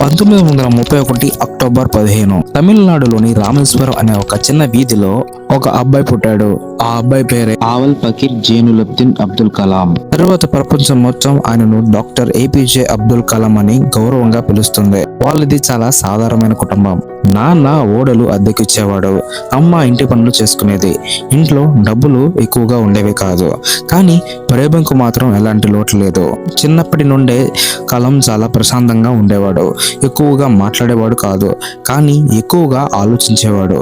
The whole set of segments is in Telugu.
1931 అక్టోబర్ 15 తమిళనాడులోని రామేశ్వరం అనే ఒక చిన్న వీధిలో ఒక అబ్బాయి పుట్టాడు. ఆ అబ్బాయి పేరే ఆవల్ పకీర్ జైనులబ్దీన్ అబ్దుల్ కలాం. తర్వాత ప్రపంచం మొత్తం ఆయనను డాక్టర్ ఏపీజే అబ్దుల్ కలాం అని గౌరవంగా పిలుస్తుంది. వాళ్ళది చాలా సాధారణమైన కుటుంబం. నాన్న ఓడలు అద్దెకిచ్చేవాడు, అమ్మ ఇంటి పనులు చేసుకునేది. ఇంట్లో డబ్బులు ఎక్కువగా ఉండేవి కాదు, కానీ ప్రేమకు మాత్రం ఎలాంటి లోటు లేదు. చిన్నప్పటి నుండే కలాం చాలా ప్రశాంతంగా ఉండేవాడు. ఎక్కువగా మాట్లాడేవాడు కాదు, కానీ ఎక్కువగా ఆలోచించేవాడు.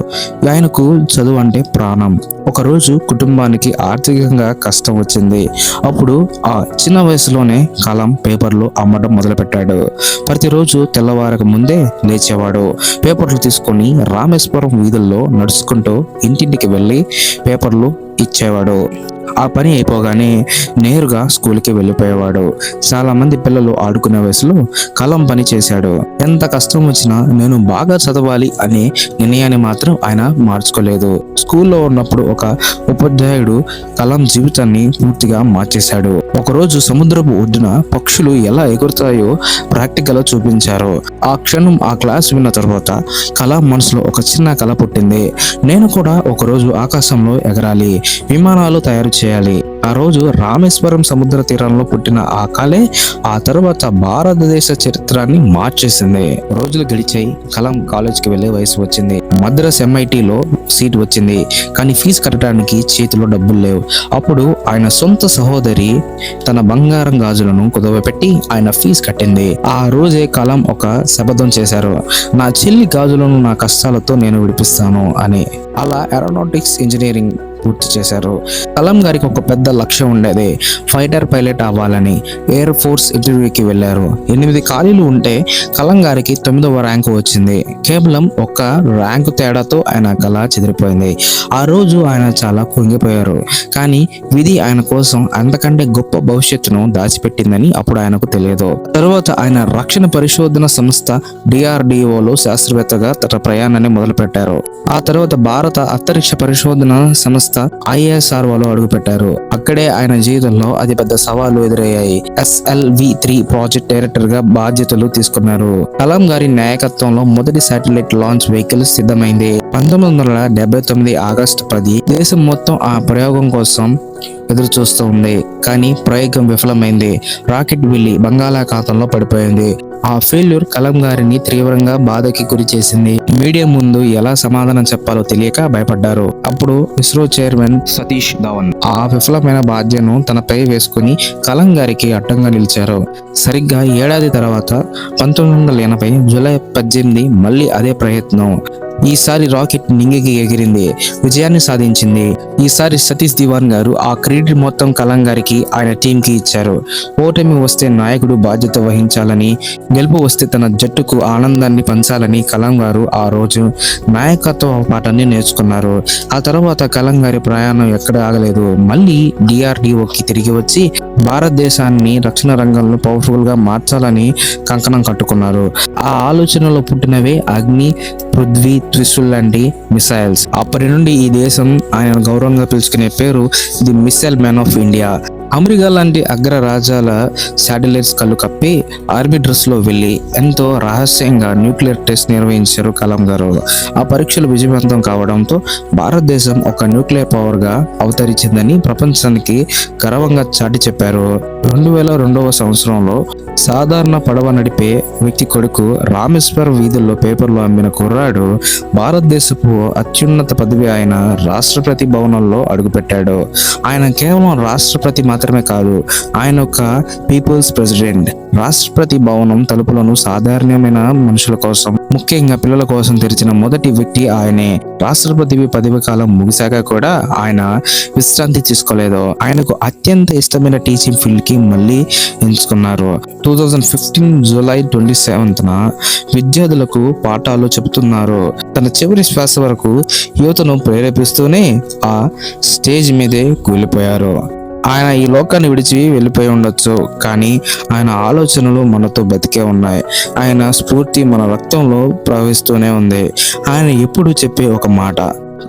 ఆయనకు చదువు అంటే ప్రాణం. ఒకరోజు కుటుంబానికి ఆర్థికంగా కష్టం వచ్చింది. అప్పుడు ఆ చిన్న వయసులోనే కలాం పేపర్లు అమ్మడం మొదలుపెట్టాడు. ప్రతిరోజు తెల్లవారక ముందే లేచేవాడు. పేపర్లు తీసుకొని రామేశ్వరం వీధుల్లో నడుచుకుంటూ ఇంటింటికి వెళ్ళి పేపర్లు ఇచ్చేవాడు. ఆ పని అయిపోగానే నేరుగా స్కూల్కి వెళ్ళిపోయేవాడు. చాలా మంది పిల్లలు ఆడుకునే వయసులో కలాం పని చేశాడు. ఎంత కష్టం వచ్చినా నేను బాగా చదవాలి అనే నిర్ణయాన్ని మాత్రం ఆయన మార్చుకోలేదు. స్కూల్లో ఉన్నప్పుడు ఒక ఉపాధ్యాయుడు కలాం జీవితాన్ని పూర్తిగా మార్చేశాడు. ఒకరోజు సముద్రపు ఒడ్డున పక్షులు ఎలా ఎగురుతాయో ప్రాక్టికల్ చూపించారు. ఆ క్షణం ఆ క్లాస్ విన్న తర్వాత కలాం మనసులో ఒక చిన్న కల పుట్టింది. నేను కూడా ఒకరోజు ఆకాశంలో ఎగరాలి, విమానాలు తయారు చేయాలి. ఆ రోజు రామేశ్వరం సముద్ర తీరంలో పుట్టిన ఆ కళే ఆ తర్వాత భారతదేశ చరిత్రాన్ని మార్చేసింది. రోజులు గడిచాయి. కలాం కాలేజ్కి వెళ్లే వయసు వచ్చింది. మద్రాస్ MITలో సీట్ వచ్చింది, కానీ ఫీజు కట్టడానికి చేతిలో డబ్బులు లేవు. అప్పుడు ఆయన సొంత సహోదరి తన బంగారం గాజులను కుదవపెట్టి ఆయన ఫీజు కట్టింది. ఆ రోజే కలాం ఒక శపథం చేశారు, నా చెల్లి గాజులను నా కష్టాలతో నేను విడిపిస్తాను అని. అలా ఏరోనాటిక్స్ ఇంజనీరింగ్ పూర్తి చేశారు. కలాం గారికి ఒక పెద్ద లక్ష్యం ఉండేది, ఫైటర్ పైలట్ అవ్వాలని. ఎయిర్ ఫోర్స్ ఇంటర్వ్యూకి వెళ్లారు. 8 ఖాళీలు ఉంటే కలాం గారికి 9వ ర్యాంకు వచ్చింది. కేవలం ఒక ర్యాంకు తేడాతో ఆయన కళ చెదిరిపోయింది. ఆ రోజు ఆయన చాలా కుంగిపోయారు, కానీ విధి ఆయన కోసం అంతకంటే గొప్ప భవిష్యత్తును దాచిపెట్టిందని అప్పుడు ఆయనకు తెలియదు. తరువాత ఆయన రక్షణ పరిశోధన సంస్థ DRDOలో శాస్త్రవేత్తగా తన ప్రయాణాన్ని మొదలుపెట్టారు. ఆ తర్వాత భారత అంతరిక్ష పరిశోధన సంస్థ ISROలో అడుగుపెట్టారు. అక్కడే ఆయన జీవితంలో అతిపెద్ద సవాళ్లు ఎదురయ్యాయి. SLV-3 ప్రాజెక్ట్ డైరెక్టర్ గా బాధ్యతలు తీసుకున్నారు. కలాం గారి నాయకత్వంలో మొదటి శాటిలైట్ లాంచ్ వెహికల్ సిద్ధమైంది. 1979 ఆగస్టు 10 దేశం మొత్తం ఆ ప్రయోగం కోసం ఎదురు చూస్తూ ఉంది, కానీ ప్రయోగం విఫలమైంది. రాకెట్ వెళ్ళి బంగాళాఖాతంలో పడిపోయింది. ఆ ఫెయిల్యూర్ కలాం గారిని తీవ్రంగా బాధకి గురి చేసింది. మీడియా ముందు ఎలా సమాధానం చెప్పాలో తెలియక భయపడ్డారు. అప్పుడు ఇస్రో చైర్మన్ సతీష్ ధవన్ ఆ విఫలమైన బాధ్యతను తనపై వేసుకుని కలాం గారికి అడ్డంగా నిలిచారు. సరిగ్గా ఏడాది తర్వాత 1980 జూలై 18 మళ్ళీ అదే ప్రయత్నం. ఈసారి రాకెట్ నింగికి ఎగిరింది, విజయాన్ని సాధించింది. ఈసారి సతీష్ ధవన్ గారు ఆ క్రెడిట్ మొత్తం కలాం గారికి, ఆయన టీం కి ఇచ్చారు. ఓటమి వస్తే నాయకుడు బాధ్యత వహించాలని, గెలుపు వస్తే తన జట్టుకు ఆనందాన్ని పంచాలని కలాం గారు ఆ రోజు నాయకత్వ పాఠాన్ని నేర్చుకున్నారు. ఆ తర్వాత కలాం గారి ప్రయాణం ఎక్కడ ఆగలేదు. మళ్ళీ DRDOకి తిరిగి వచ్చి భారతదేశాన్ని రక్షణ రంగంలో పవర్ఫుల్ గా మార్చాలని కంకణం కట్టుకున్నారు. ఆ ఆలోచనలో పుట్టినవే అగ్ని, పృథ్వీ, త్రిశూల్ లాంటి మిసైల్స్. అప్పటి నుండి ఈ దేశం ఆయన గౌరవంగా పిలుచుకునే పేరు the missile man of India. America లాంటి అగ్ర రాజ్యాల శాటిలైట్స్ కళ్ళు కప్పి ఆర్మీ డ్రెస్ లో వెళ్లి ఎంతో రహస్యంగా న్యూక్లియర్ టెస్ట్ నిర్వహించారు కలాం గారు. ఆ పరీక్షలు విజయవంతం కావడంతో భారతదేశం ఒక న్యూక్లియర్ పవర్ గా అవతరించిందని ప్రపంచానికి గర్వంగా చాటి చెప్పారు. 2002వ సంవత్సరంలో సాధారణ పడవ నడిపే వ్యక్తి కొడుకు రామేశ్వరం వీధుల్లో పేపర్లు అమ్మిన కుర్రాడు భారతదేశపు అత్యున్నత పదవి అయిన రాష్ట్రపతి భవనంలో అడుగుపెట్టాడు. ఆయన కేవలం రాష్ట్రపతి మాత్రమే కాదు, ఆయన ఒక పీపుల్స్ ప్రెసిడెంట్. రాష్ట్రపతి భవనం తలుపులను సాధారణమైన మనుషుల కోసం, ముఖ్యంగా పిల్లల కోసం తెరిచిన మొదటి వ్యక్తి ఆయనే. రాష్ట్రపతి పదవి కాలం ముగిశాక కూడా ఆయన విశ్రాంతి తీసుకోలేదు. ఆయనకు అత్యంత ఇష్టమైన టీచింగ్ ఫీల్డ్ కి మళ్ళీ ఎంచుకున్నారు. 2015 జూలై 27న విద్యార్థులకు పాఠాలు చెబుతున్నారు. తన చివరి శ్వాస వరకు యువతను ప్రేరేపిస్తూనే ఆ స్టేజ్ మీదే కూలిపోయారు. ఆయన ఈ లోకాన్ని విడిచి వెళ్ళిపోయి ఉండొచ్చు, కానీ ఆయన ఆలోచనలు మనతో బతికే ఉన్నాయి. ఆయన స్ఫూర్తి మన రక్తంలో ప్రవహిస్తూనే ఉంది. ఆయన ఎప్పుడు చెప్పే ఒక మాట,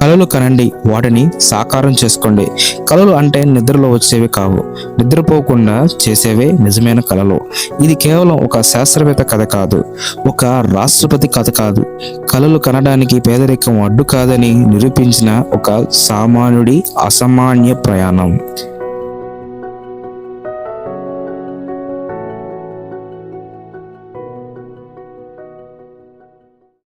కలలు కనండి, వాటిని సాకారం చేసుకోండి. కలలు అంటే నిద్రలో వచ్చేవి కావు, నిద్రపోకుండా చేసేవే నిజమైన కలలు. ఇది కేవలం ఒక శాస్త్రవేత్త కథ కాదు, ఒక రాష్ట్రపతి కథ కాదు. కలలు కనడానికి పేదరికం అడ్డు కాదని నిరూపించిన ఒక సామాన్యుడి అసామాన్య ప్రయాణం.